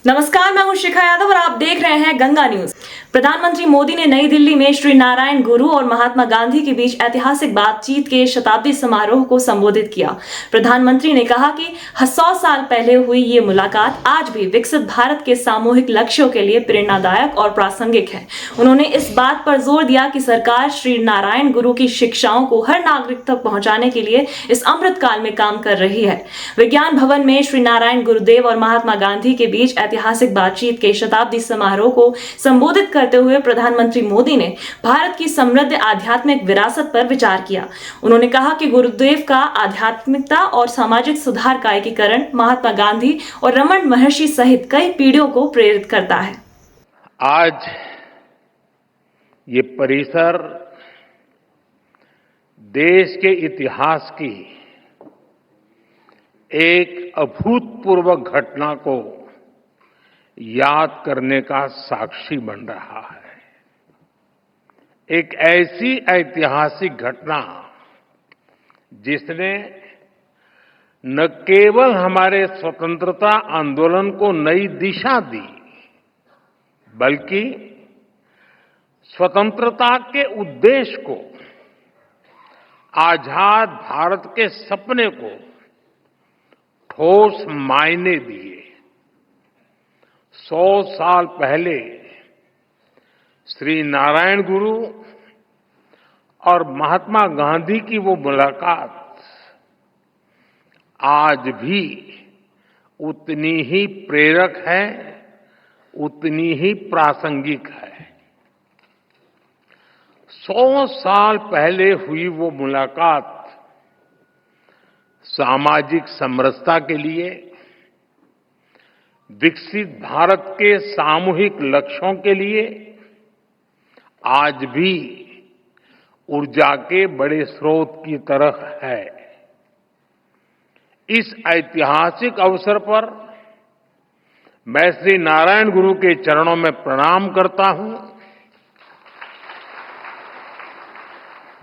नमस्कार, मैं हूं शिखा यादव और आप देख रहे हैं गंगा न्यूज। प्रधानमंत्री मोदी ने नई दिल्ली में श्री नारायण गुरु और महात्मा गांधी के बीच ऐतिहासिक बातचीत के शताब्दी समारोह को संबोधित किया। प्रधानमंत्री ने कहा कि 100 साल पहले हुई ये मुलाकात आज भी विकसित भारत के सामूहिक लक्ष्यों के लिए प्रेरणादायक और प्रासंगिक है। उन्होंने इस बात पर जोर दिया कि सरकार श्री नारायण गुरु की शिक्षाओं को हर नागरिक तक पहुंचाने के लिए इस अमृत काल में काम कर रही है। विज्ञान भवन में श्री नारायण गुरुदेव और महात्मा गांधी के बीच ऐतिहासिक बातचीत के शताब्दी समारोह को संबोधित करते हुए प्रधानमंत्री मोदी ने भारत की समृद्ध आध्यात्मिक विरासत पर विचार किया। उन्होंने कहा कि गुरुदेव का आध्यात्मिकता और सामाजिक सुधार का एकीकरण महात्मा गांधी और रमन महर्षि सहित कई पीढ़ियों को प्रेरित करता है। आज ये परिसर देश के इतिहास की एक अभूतपूर्व घटना को याद करने का साक्षी बन रहा है। एक ऐसी ऐतिहासिक घटना जिसने न केवल हमारे स्वतंत्रता आंदोलन को नई दिशा दी, बल्कि स्वतंत्रता के उद्देश्य को, आजाद भारत के सपने को ठोस मायने दिए। 100 साल पहले श्री नारायण गुरु और महात्मा गांधी की वो मुलाकात आज भी उतनी ही प्रेरक है, उतनी ही प्रासंगिक है। 100 साल पहले हुई वो मुलाकात सामाजिक समरसता के लिए, विकसित भारत के सामूहिक लक्ष्यों के लिए आज भी ऊर्जा के बड़े स्रोत की तरह है। इस ऐतिहासिक अवसर पर मैं श्री नारायण गुरु के चरणों में प्रणाम करता हूं।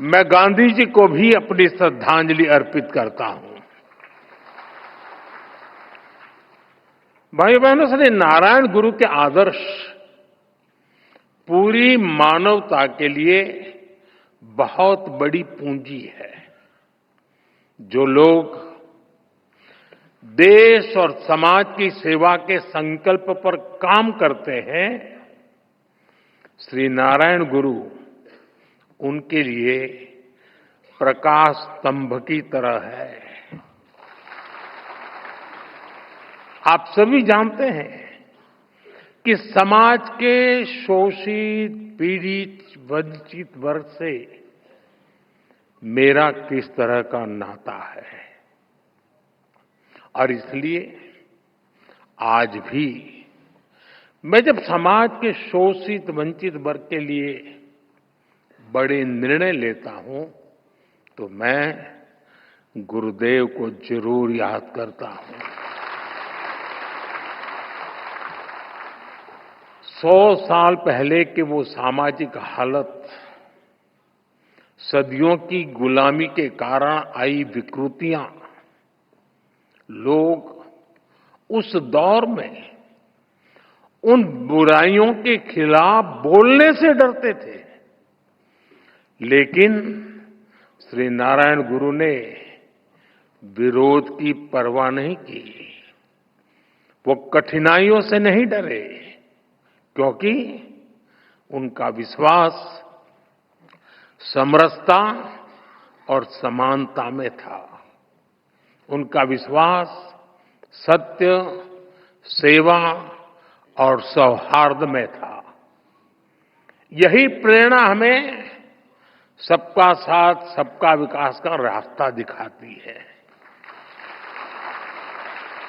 मैं गांधी जी को भी अपनी श्रद्धांजलि अर्पित करता हूं। भाई बहनों, श्री नारायण गुरु के आदर्श पूरी मानवता के लिए बहुत बड़ी पूंजी है। जो लोग देश और समाज की सेवा के संकल्प पर काम करते हैं, श्री नारायण गुरु उनके लिए प्रकाश स्तंभ की तरह है। आप सभी जानते हैं कि समाज के शोषित, पीड़ित, वंचित वर्ग से मेरा किस तरह का नाता है, और इसलिए आज भी मैं जब समाज के शोषित, वंचित वर्ग के लिए बड़े निर्णय लेता हूं, तो मैं गुरुदेव को जरूर याद करता हूं। 100 साल पहले के वो सामाजिक हालत, सदियों की गुलामी के कारण आई विकृतियां, लोग उस दौर में उन बुराइयों के खिलाफ बोलने से डरते थे, लेकिन श्री नारायण गुरु ने विरोध की परवाह नहीं की। वो कठिनाइयों से नहीं डरे, क्योंकि उनका विश्वास समरसता और समानता में था। उनका विश्वास सत्य, सेवा और सौहार्द में था। यही प्रेरणा हमें सबका साथ, सबका विकास का रास्ता दिखाती है।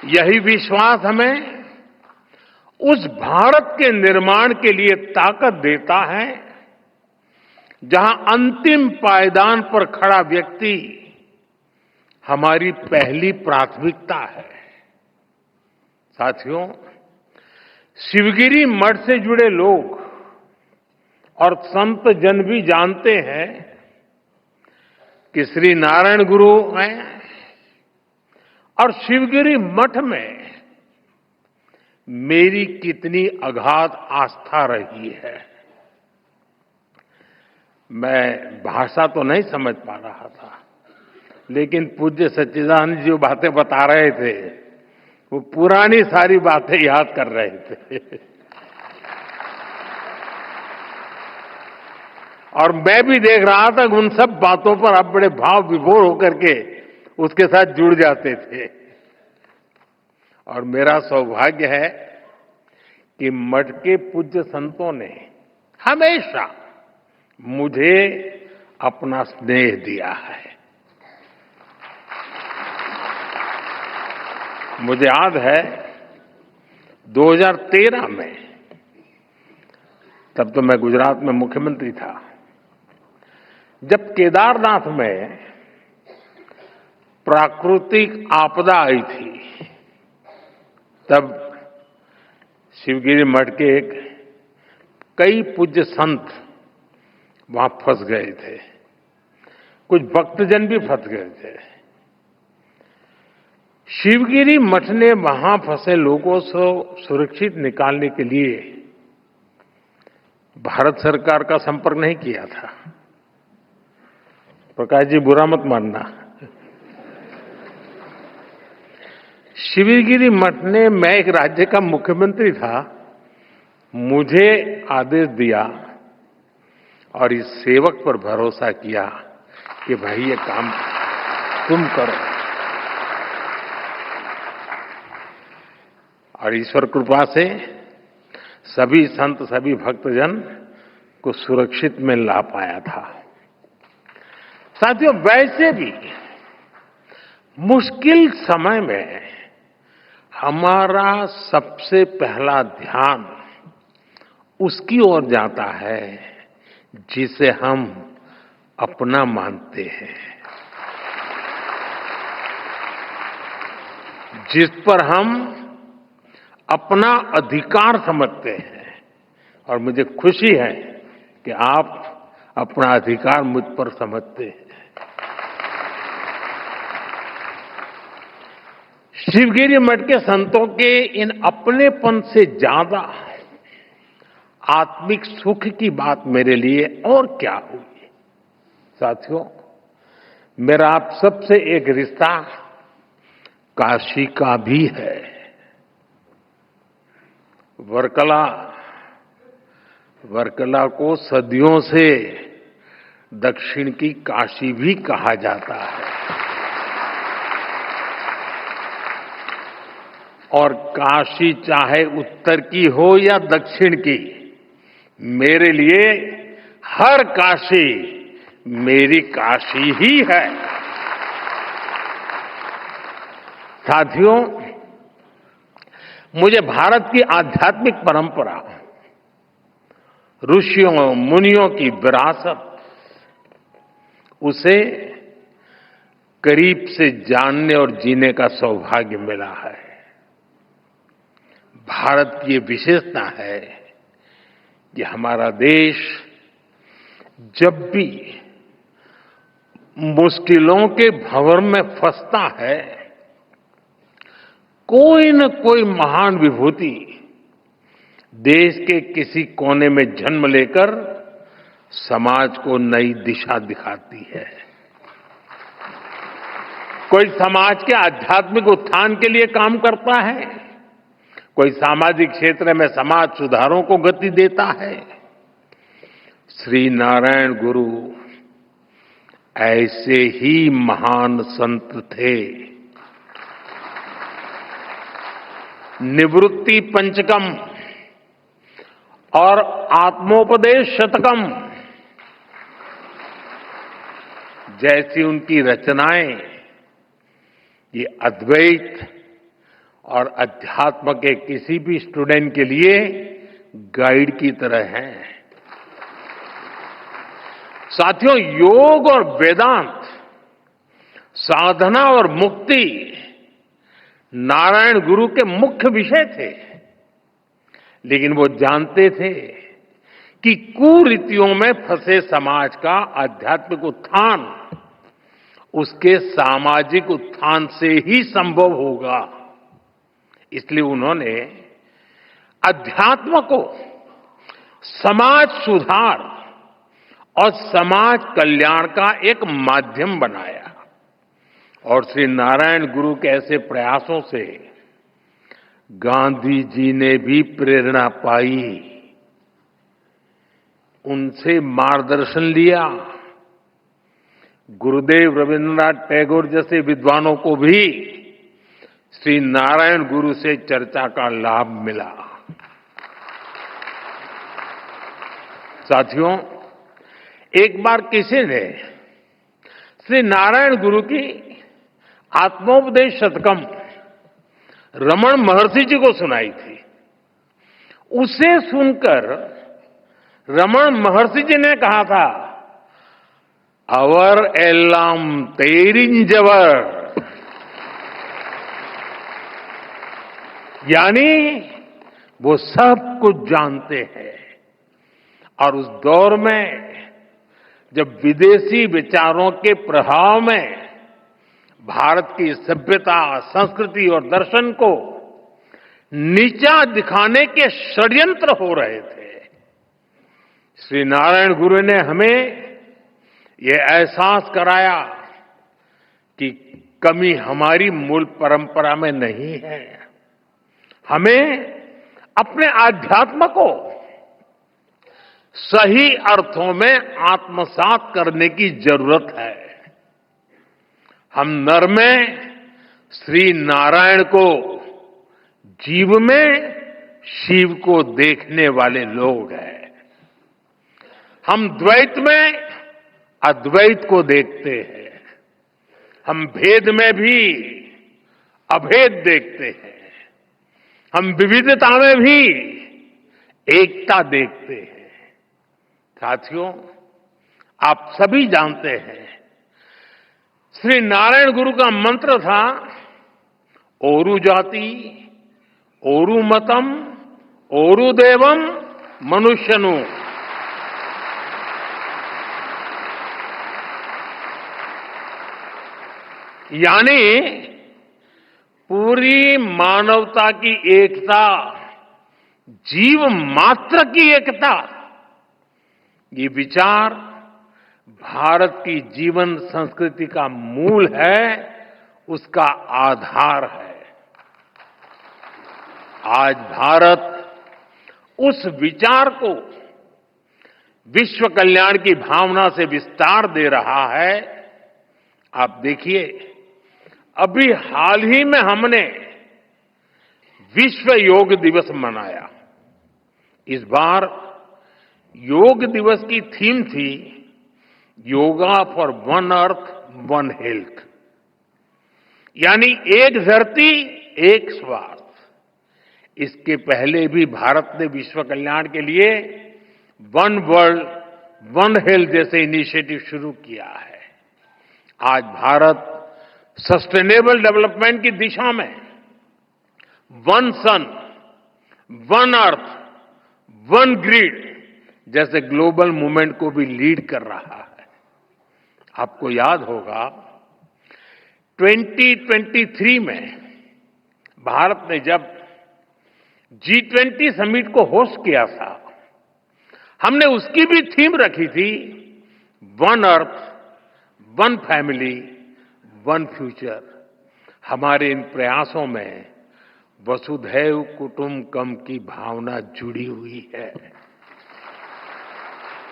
यही विश्वास हमें उस भारत के निर्माण के लिए ताकत देता है जहां अंतिम पायदान पर खड़ा व्यक्ति हमारी पहली प्राथमिकता है। साथियों, शिवगिरी मठ से जुड़े लोग और संत जन भी जानते हैं कि श्री नारायण गुरु हैं और शिवगिरी मठ में मेरी कितनी अगाध आस्था रही है। मैं भाषा तो नहीं समझ पा रहा था, लेकिन पूज्य सच्चिदानंद जी जो बातें बता रहे थे, वो पुरानी सारी बातें याद कर रहे थे। और मैं भी देख रहा था कि उन सब बातों पर आप बड़े भाव विभोर होकर के उसके साथ जुड़ जाते थे। और मेरा सौभाग्य है कि मठ के पूज्य संतों ने हमेशा मुझे अपना स्नेह दिया है। मुझे याद है 2013 में, तब तो मैं गुजरात में मुख्यमंत्री था, जब केदारनाथ में प्राकृतिक आपदा आई थी, तब शिवगिरी मठ के कई पूज्य संत वहां फंस गए थे, कुछ भक्तजन भी फंस गए थे। शिवगिरी मठ ने वहां फंसे लोगों को सुरक्षित निकालने के लिए भारत सरकार का संपर्क नहीं किया था। प्रकाश जी बुरा मत मानना। शिवगिरी मठ ने, मैं एक राज्य का मुख्यमंत्री था, मुझे आदेश दिया और इस सेवक पर भरोसा किया कि भाई ये काम तुम करो। और ईश्वर कृपा से सभी संत, सभी भक्तजन को सुरक्षित में ला पाया था। साथियों, वैसे भी मुश्किल समय में हमारा सबसे पहला ध्यान उसकी ओर जाता है जिसे हम अपना मानते हैं, जिस पर हम अपना अधिकार समझते हैं। और मुझे खुशी है कि आप अपना अधिकार मुझ पर समझते हैं। शिवगिरी मठ के संतों के इन अपनेपन से ज्यादा आत्मिक सुख की बात मेरे लिए और क्या हुई। साथियों, मेरा आप सबसे एक रिश्ता काशी का भी है। वर्कला को सदियों से दक्षिण की काशी भी कहा जाता है। और काशी चाहे उत्तर की हो या दक्षिण की, मेरे लिए हर काशी मेरी काशी ही है। साथियों, मुझे भारत की आध्यात्मिक परंपरा, ऋषियों मुनियों की विरासत, उसे करीब से जानने और जीने का सौभाग्य मिला है। भारत की ये विशेषता है कि हमारा देश जब भी मुश्किलों के भंवर में फंसता है, कोई न कोई महान विभूति देश के किसी कोने में जन्म लेकर समाज को नई दिशा दिखाती है। कोई समाज के आध्यात्मिक उत्थान के लिए काम करता है, कोई सामाजिक क्षेत्र में समाज सुधारों को गति देता है। श्री नारायण गुरु ऐसे ही महान संत थे। निवृत्ति पंचकम और आत्मोपदेश शतकम जैसी उनकी रचनाएं ये अद्वैत और अध्यात्म के किसी भी स्टूडेंट के लिए गाइड की तरह हैं। साथियों, योग और वेदांत, साधना और मुक्ति नारायण गुरु के मुख्य विषय थे। लेकिन वो जानते थे कि कुरीतियों में फंसे समाज का आध्यात्मिक उत्थान उसके सामाजिक उत्थान से ही संभव होगा। इसलिए उन्होंने अध्यात्म को समाज सुधार और समाज कल्याण का एक माध्यम बनाया। और श्री नारायण गुरु के ऐसे प्रयासों से गांधी जी ने भी प्रेरणा पाई, उनसे मार्गदर्शन लिया। गुरुदेव रविन्द्रनाथ टैगोर जैसे विद्वानों को भी श्री नारायण गुरु से चर्चा का लाभ मिला। साथियों, एक बार किसी ने श्री नारायण गुरु की आत्मोपदेश शतकम रमण महर्षि जी को सुनाई थी। उसे सुनकर रमण महर्षि जी ने कहा था, अवर एल्लाम तेरिंजवर, यानी वो सब कुछ जानते हैं। और उस दौर में जब विदेशी विचारों के प्रभाव में भारत की सभ्यता, संस्कृति और दर्शन को नीचा दिखाने के षड्यंत्र हो रहे थे, श्री नारायण गुरु ने हमें ये एहसास कराया कि कमी हमारी मूल परंपरा में नहीं है। हमें अपने आध्यात्म को सही अर्थों में आत्मसात करने की जरूरत है। हम नर में श्री नारायण को, जीव में शिव को देखने वाले लोग हैं। हम द्वैत में अद्वैत को देखते हैं। हम भेद में भी अभेद देखते हैं। हम विविधता में भी एकता देखते हैं। साथियों, आप सभी जानते हैं, श्री नारायण गुरु का मंत्र था, ओरु जाति, ओरु मतम, ओरु देवम, मनुष्यनु। यानी पूरी मानवता की एकता, जीव मात्र की एकता, ये विचार भारत की जीवन संस्कृति का मूल है, उसका आधार है। आज भारत उस विचार को विश्व कल्याण की भावना से विस्तार दे रहा है। आप देखिए, अभी हाल ही में हमने विश्व योग दिवस मनाया। इस बार योग दिवस की थीम थी, yoga for one earth one health, यानी एक धरती एक स्वास्थ्य। इसके पहले भी भारत ने विश्व कल्याण के लिए वन वर्ल्ड वन हेल्थ जैसे इनिशिएटिव शुरू किया है। आज भारत सस्टेनेबल डेवलपमेंट की दिशा में वन सन, वन अर्थ, वन ग्रिड जैसे ग्लोबल मूवमेंट को भी लीड कर रहा है। आपको याद होगा 2023 में भारत ने जब G20 समिट को होस्ट किया था, हमने उसकी भी थीम रखी थी, one earth, one family, one future. हमारे इन प्रयासों में वसुधैव कुटुंबकम की भावना जुड़ी हुई है।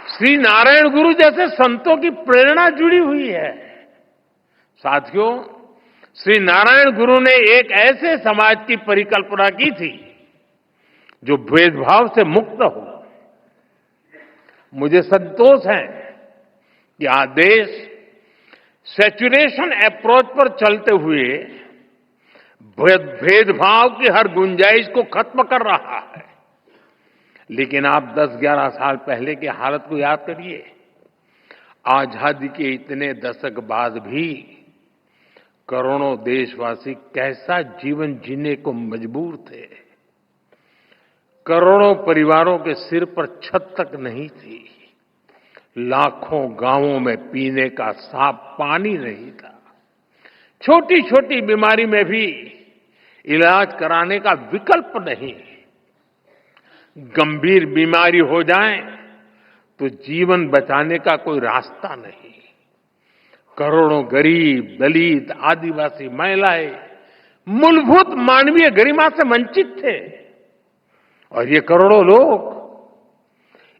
श्री नारायण गुरु जैसे संतों की प्रेरणा जुड़ी हुई है। साथियों, श्री नारायण गुरु ने एक ऐसे समाज की परिकल्पना की थी जो भेदभाव से मुक्त हो। मुझे संतोष है कि आज देश सेचुरेशन अप्रोच पर चलते हुए भेदभाव की हर गुंजाइश को खत्म कर रहा है। लेकिन आप 10-11 साल पहले की हालत को याद करिए। आजादी के इतने दशक बाद भी करोड़ों देशवासी कैसा जीवन जीने को मजबूर थे। करोड़ों परिवारों के सिर पर छत तक नहीं थी। लाखों गांवों में पीने का साफ पानी नहीं था। छोटी छोटी बीमारी में भी इलाज कराने का विकल्प नहीं। गंभीर बीमारी हो जाए तो जीवन बचाने का कोई रास्ता नहीं। करोड़ों गरीब, दलित, आदिवासी महिलाएं मूलभूत मानवीय गरिमा से वंचित थे और ये करोड़ों लोग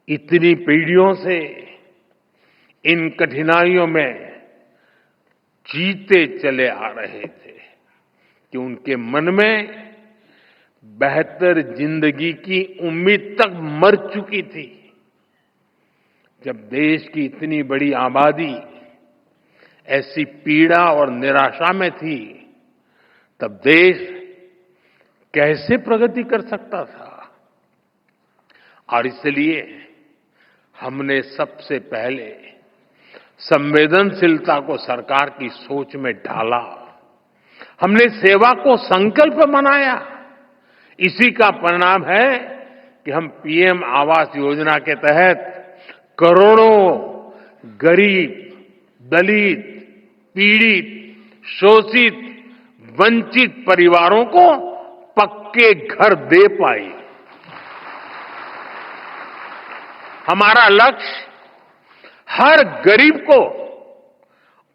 इतनी पीढ़ियों से इन कठिनाइयों में जीते चले आ रहे थे कि उनके मन में बेहतर जिंदगी की उम्मीद तक मर चुकी थी। जब देश की इतनी बड़ी आबादी ऐसी पीड़ा और निराशा में थी, तब देश कैसे प्रगति कर सकता था? और इसलिए हमने सबसे पहले संवेदनशीलता को सरकार की सोच में ढाला। हमने सेवा को संकल्प बनाया। इसी का परिणाम है कि हम पीएम आवास योजना के तहत करोड़ों गरीब, दलित, पीड़ित, शोषित, वंचित परिवारों को पक्के घर दे पाए। हमारा लक्ष्य हर गरीब को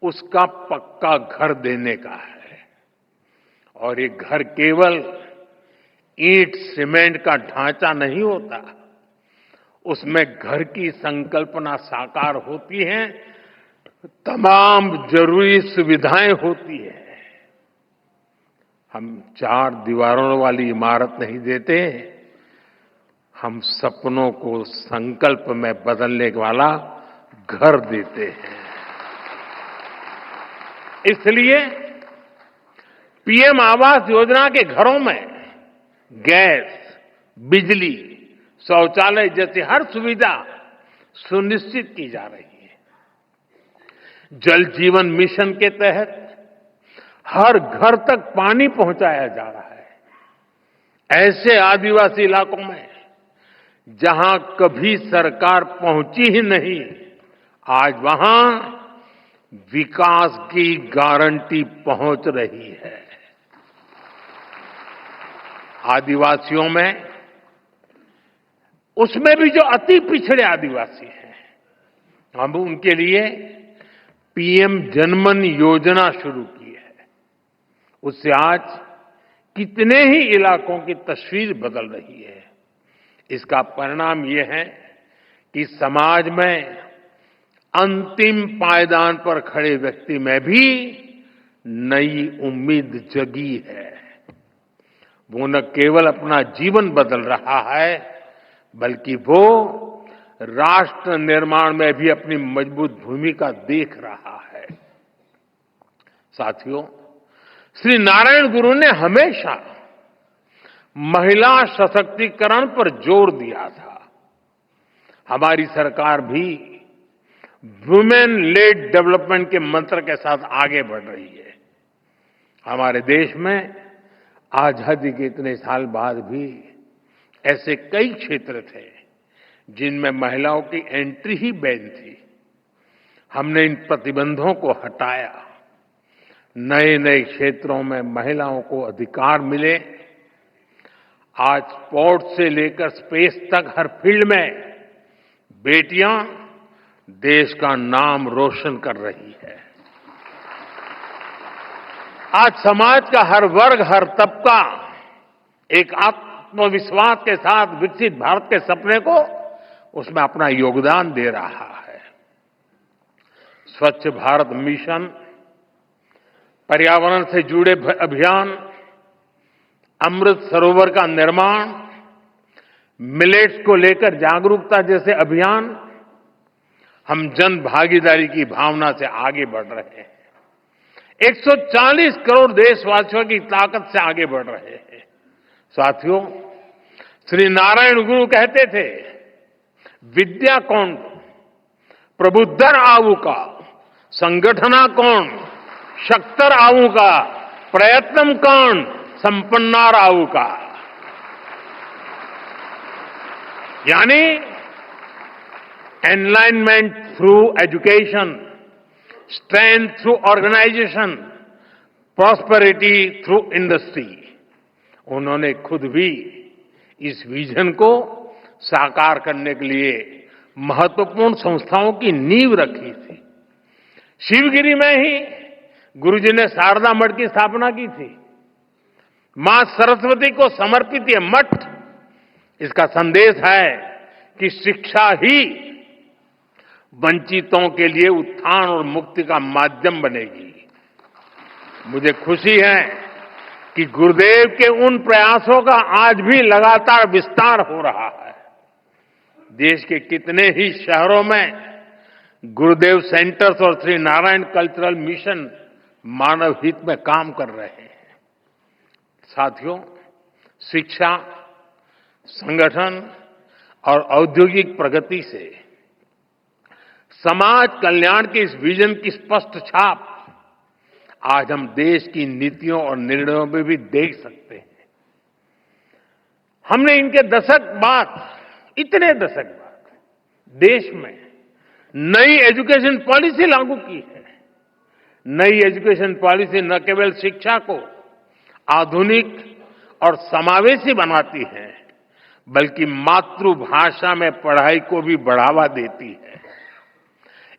उसका पक्का घर देने का है और ये घर केवल ईंट सीमेंट का ढांचा नहीं होता, उसमें घर की संकल्पना साकार होती है, तमाम जरूरी सुविधाएं होती है। हम 4 दीवारों वाली इमारत नहीं देते, हम सपनों को संकल्प में बदलने वाला घर देते हैं। इसलिए पीएम आवास योजना के घरों में गैस, बिजली, शौचालय जैसी हर सुविधा सुनिश्चित की जा रही है। जल जीवन मिशन के तहत हर घर तक पानी पहुंचाया जा रहा है। ऐसे आदिवासी इलाकों में जहां कभी सरकार पहुंची ही नहीं, आज वहां विकास की गारंटी पहुंच रही है। आदिवासियों में, उसमें भी जो अति पिछड़े आदिवासी हैं, हम उनके लिए पीएम जनमन योजना शुरू की है। उससे आज कितने ही इलाकों की तस्वीर बदल रही है। इसका परिणाम यह है कि समाज में अंतिम पायदान पर खड़े व्यक्ति में भी नई उम्मीद जगी है। वो न केवल अपना जीवन बदल रहा है, बल्कि वो राष्ट्र निर्माण में भी अपनी मजबूत भूमिका देख रहा है। साथियों, श्री नारायण गुरु ने हमेशा महिला सशक्तिकरण पर जोर दिया था। हमारी सरकार भी वुमेन लेड डेवलपमेंट के मंत्र के साथ आगे बढ़ रही है। हमारे देश में आजादी के इतने साल बाद भी ऐसे कई क्षेत्र थे जिनमें महिलाओं की एंट्री ही बैन थी। हमने इन प्रतिबंधों को हटाया। नए नए क्षेत्रों में महिलाओं को अधिकार मिले। आज स्पोर्ट्स से लेकर स्पेस तक हर फील्ड में बेटियां देश का नाम रोशन कर रही है। आज समाज का हर वर्ग, हर तबका एक आत्मविश्वास के साथ विकसित भारत के सपने को उसमें अपना योगदान दे रहा है। स्वच्छ भारत मिशन, पर्यावरण से जुड़े अभियान, अमृत सरोवर का निर्माण, मिलेट्स को लेकर जागरूकता जैसे अभियान, हम जन भागीदारी की भावना से आगे बढ़ रहे हैं। 140 करोड़ देशवासियों की ताकत से आगे बढ़ रहे हैं। साथियों, श्री नारायण गुरु कहते थे, विद्या कौन प्रबुद्धर आऊ का, संगठना कौन शक्तर आऊ का, प्रयत्नम कौन संपन्नार आऊ का। यानी enlightenment through education, strength through organisation, prosperity through industry. उन्होंने खुद भी इस विजन को साकार करने के लिए महत्वपूर्ण संस्थाओं की नींव रखी थी। शिवगिरी में ही गुरुजी ने शारदा मठ की स्थापना की थी। मां सरस्वती को समर्पित ये मठ, इसका संदेश है कि शिक्षा ही वंचितों के लिए उत्थान और मुक्ति का माध्यम बनेगी। मुझे खुशी है कि गुरुदेव के उन प्रयासों का आज भी लगातार विस्तार हो रहा है। देश के कितने ही शहरों में गुरुदेव सेंटर्स और श्री नारायण कल्चरल मिशन मानव हित में काम कर रहे हैं। साथियों, शिक्षा, संगठन और औद्योगिक प्रगति से समाज कल्याण के इस विजन की स्पष्ट छाप आज हम देश की नीतियों और निर्णयों में भी देख सकते हैं। हमने इनके दशक बाद, इतने दशक बाद देश में नई एजुकेशन पॉलिसी लागू की है। नई एजुकेशन पॉलिसी न केवल शिक्षा को आधुनिक और समावेशी बनाती है, बल्कि मातृभाषा में पढ़ाई को भी बढ़ावा देती है।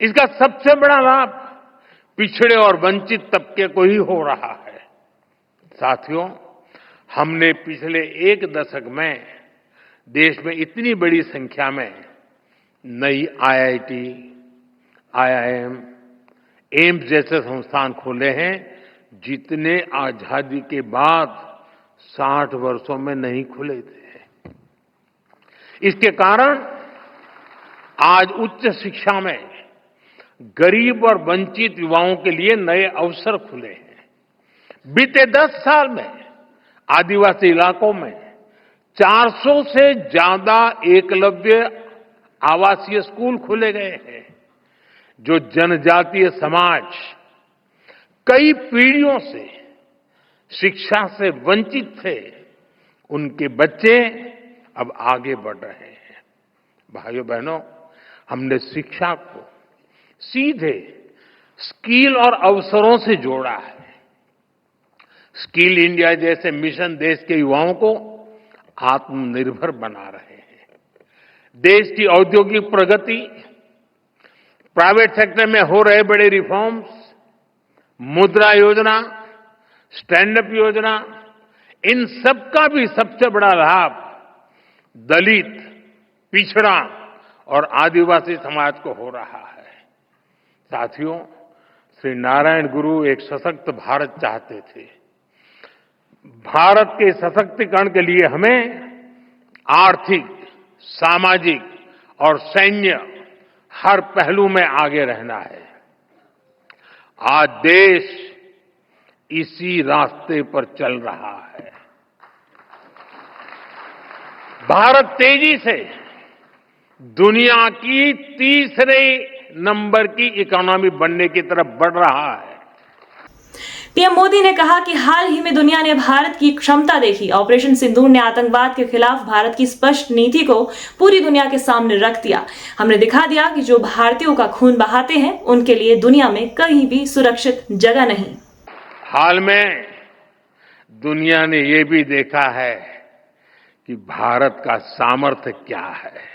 इसका सबसे बड़ा लाभ पिछड़े और वंचित तबके को ही हो रहा है। साथियों, हमने पिछले एक दशक में देश में इतनी बड़ी संख्या में नई आईआईटी, आईआईएम, एम्स जैसे संस्थान खोले हैं, जितने आजादी के बाद 60 वर्षों में नहीं खुले थे। इसके कारण आज उच्च शिक्षा में गरीब और वंचित युवाओं के लिए नए अवसर खुले हैं। बीते 10 साल में आदिवासी इलाकों में 400 से ज्यादा एकलव्य आवासीय स्कूल खोले गए हैं। जो जनजातीय समाज कई पीढ़ियों से शिक्षा से वंचित थे, उनके बच्चे अब आगे बढ़ रहे हैं। भाइयों बहनों, हमने शिक्षा को सीधे स्किल और अवसरों से जोड़ा है। स्किल इंडिया जैसे मिशन देश के युवाओं को आत्मनिर्भर बना रहे हैं। देश की औद्योगिक प्रगति, प्राइवेट सेक्टर में हो रहे बड़े रिफॉर्म्स, मुद्रा योजना, स्टैंड अप योजना, इन सब का भी सबसे बड़ा लाभ दलित, पिछड़ा और आदिवासी समाज को हो रहा है। साथियों, श्री नारायण गुरु एक सशक्त भारत चाहते थे। भारत के सशक्तिकरण के लिए हमें आर्थिक, सामाजिक और सैन्य हर पहलू में आगे रहना है। आज देश इसी रास्ते पर चल रहा है। भारत तेजी से दुनिया की तीसरे नंबर की इकोनॉमी बनने की तरफ बढ़ रहा है। पीएम मोदी ने कहा कि हाल ही में दुनिया ने भारत की क्षमता देखी। ऑपरेशन सिंदूर ने आतंकवाद के खिलाफ भारत की स्पष्ट नीति को पूरी दुनिया के सामने रख दिया। हमने दिखा दिया कि जो भारतीयों का खून बहाते हैं, उनके लिए दुनिया में कहीं भी सुरक्षित जगह नहीं। हाल में दुनिया ने यह भी देखा है कि भारत का सामर्थ्य क्या है।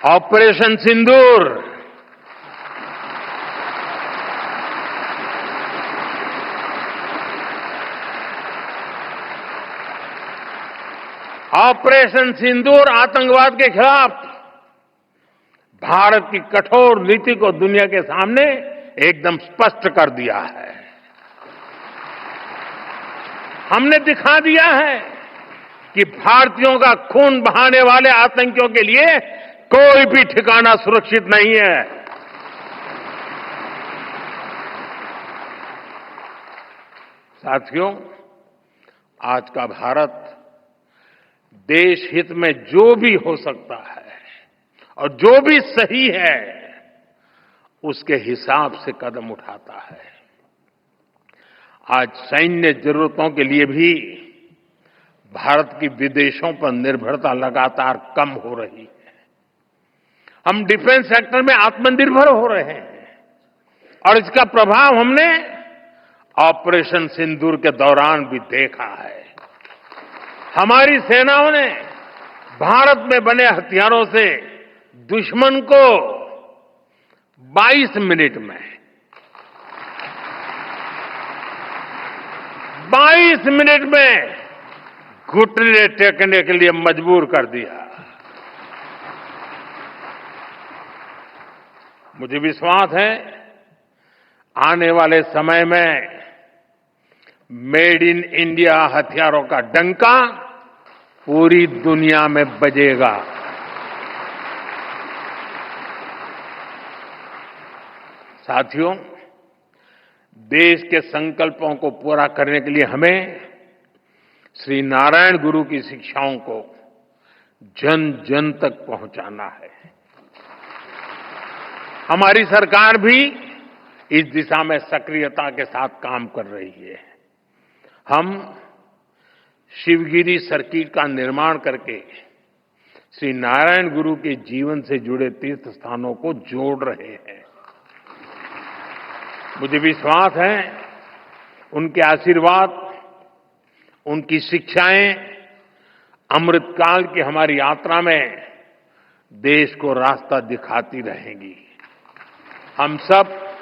ऑपरेशन सिंदूर आतंकवाद के खिलाफ भारत की कठोर नीति को दुनिया के सामने एकदम स्पष्ट कर दिया है। हमने दिखा दिया है कि भारतीयों का खून बहाने वाले आतंकियों के लिए कोई भी ठिकाना सुरक्षित नहीं है। साथियों, आज का भारत देश हित में जो भी हो सकता है और जो भी सही है, उसके हिसाब से कदम उठाता है। आज सैन्य जरूरतों के लिए भी भारत की विदेशों पर निर्भरता लगातार कम हो रही है। हम डिफेंस सेक्टर में आत्मनिर्भर हो रहे हैं और इसका प्रभाव हमने ऑपरेशन सिंदूर के दौरान भी देखा है। हमारी सेनाओं ने भारत में बने हथियारों से दुश्मन को 22 मिनट में 22 मिनट में घुटने टेकने के लिए मजबूर कर दिया। मुझे विश्वास है आने वाले समय में मेड इन इंडिया हथियारों का डंका पूरी दुनिया में बजेगा। साथियों, देश के संकल्पों को पूरा करने के लिए हमें श्री नारायण गुरु की शिक्षाओं को जन जन तक पहुंचाना है। हमारी सरकार भी इस दिशा में सक्रियता के साथ काम कर रही है। हम शिवगिरी सर्किट का निर्माण करके श्री नारायण गुरु के जीवन से जुड़े तीर्थ स्थानों को जोड़ रहे हैं। मुझे विश्वास है उनके आशीर्वाद, उनकी शिक्षाएं अमृतकाल की हमारी यात्रा में देश को रास्ता दिखाती रहेंगी। हम सब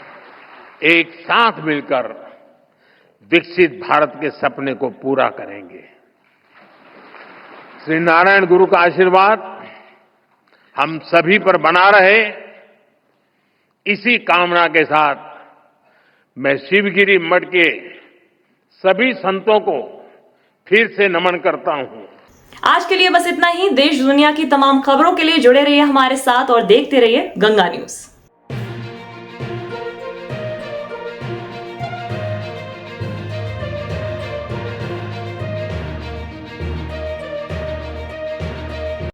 एक साथ मिलकर विकसित भारत के सपने को पूरा करेंगे। श्री नारायण गुरु का आशीर्वाद हम सभी पर बना रहे, इसी कामना के साथ मैं शिवगिरी मठ के सभी संतों को फिर से नमन करता हूं। आज के लिए बस इतना ही। देश दुनिया की तमाम खबरों के लिए जुड़े रहिए हमारे साथ और देखते रहिए गंगा न्यूज।